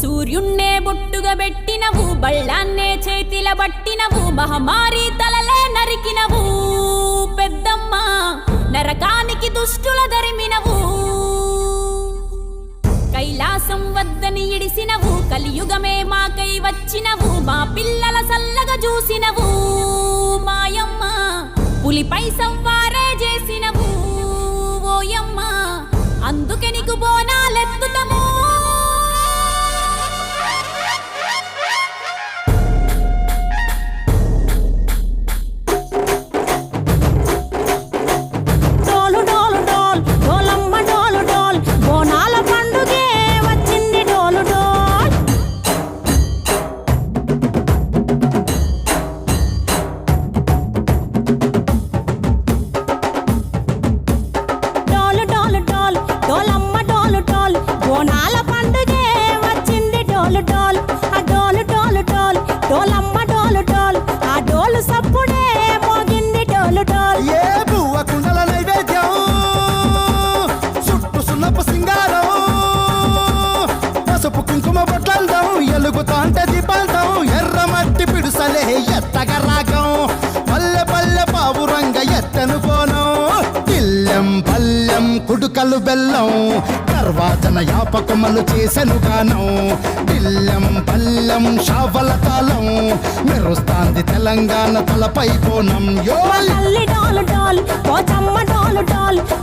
సూర్యున్నే బొట్టుగా పెట్టినవు, బళ్ళాన్నే చేతిల పట్టినవు, మహమారి తలలే నరికినవు పెద్దమ్మ, నరకానికి దుష్టుల దరిమినవు. కైలాసం వద్దని ఇడిసినవు, కలియుగమే మాకై వచ్చినవు, మా పిల్లల సల్లగా చూసినవు మాయమ్మ, పులిపై సవ్వారే చేసినవు ఓయమ్మ, అందుకే నీకు బోనాలెత్తుతము. ఎలుగుతాంటే దీపాలతం ఎర్రమట్టి పిడుసలే ఎత్తగ రాగం, పల్లె పల్లె పావురంగ ఎత్తను పోనం, ఇల్లెం పల్లెం కుడుకలు బెల్లం, కర్వాచన యాపకమలు చేసెను గానం, ఇల్లెం పల్లెం షావల తాళం, మెరుస్తాంది తెలంగాణ తలపై కోణం.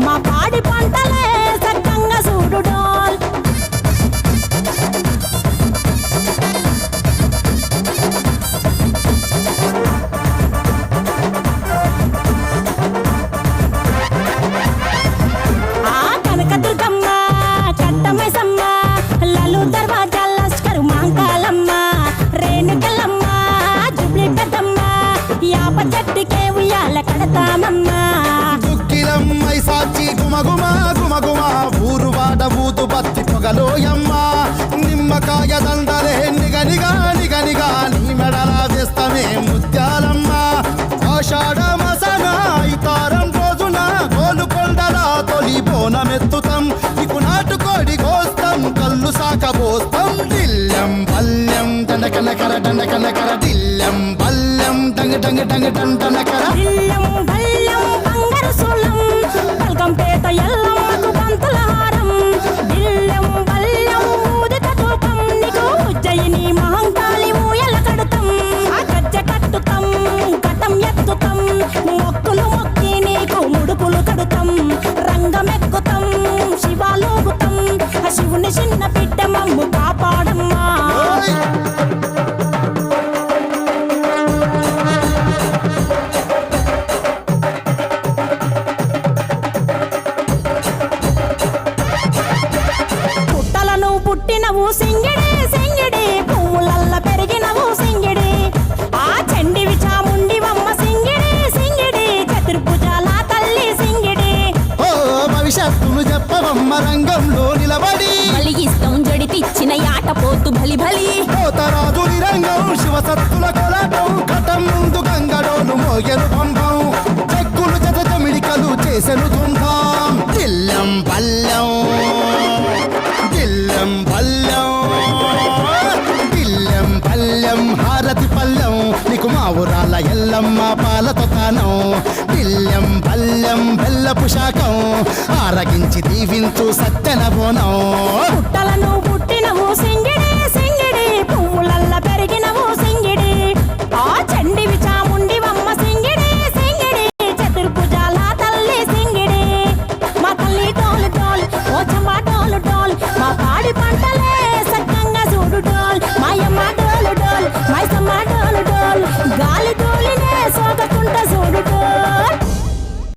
మా పాడి పంటలే సక్కంగా చూడు డాల్. దుక్కిలమ్మై సాచి గుమగుమ గుమగుమ, ఊరు వాడ ఊదు బత్తి పొగలోయమ్మ, నిమ్మకాయ దండలే నిగనిగా నిగనిగా, నీ మెడల వేస్తమే ముత్యాలమ్మ, ఆషాఢ మసన ఇతారం రోజున గోలుకొండల తొలి బోనమెత్తుతాం, నీకు నాటుకోడి కోస్తాం కళ్ళు సాకబోస్తాం, దిల్లెం పల్లెం దండకనకర దండకనకర, దిల్లెం పల్లెం డంగ డంగ డంగ డండనకర, పల్కంపేట ఎల్లమ్మకు పంతుల హారం, దిల్లెం బల్లెం ఊదిత ధూపం, నీకు ఉజ్జయిని మహంకాళి ఊయల కడుతాం, గజ్జ కట్టుతాం కటం ఎత్తుతాం, మొక్కులు మొక్కి నీకు ముడుపులు కడుతాం, రంగమెక్కుతాం శివాలోగుతాం, శివుని చిన్న బిడ్డ మమ్ము కాపాడమ్మా. పుట్టినవు సింగిడి సింగిడి, పువ్వులల్ల పెరిగినవు సింగిడి, ఆ చండివి చాముండివమ్మ సింగిడి సింగిడి, చతుర్భుజాల తల్లి సింగిడి. ఓ భవిష్యత్తును చెప్పవమ్మ రంగంలో నిలబడి, బలిగిస్తాం జడితిచ్చిన యాట పోతు బలి బలి, పోతరాజుని రంగం శివసత్తుల కొలాటం, ఘటం ముందు గంగడోలు మోగెను పంపం, చెక్కులు జత జమిడికలు చేసెను తుంటాం, దిల్లెం పల్లెం దిల్లెం పల్లెం దిల్లెం పల్లెం హారతి పల్లెం, నీకు మా ఊరాల ఎల్లమ్మ పాలతో తానం, దిల్లెం పల్లెం బెల్లపు శాఖం, ఆరగించి దీవించు సత్తెన బోనం. పుట్టలను పుట్టినవు సింగిడి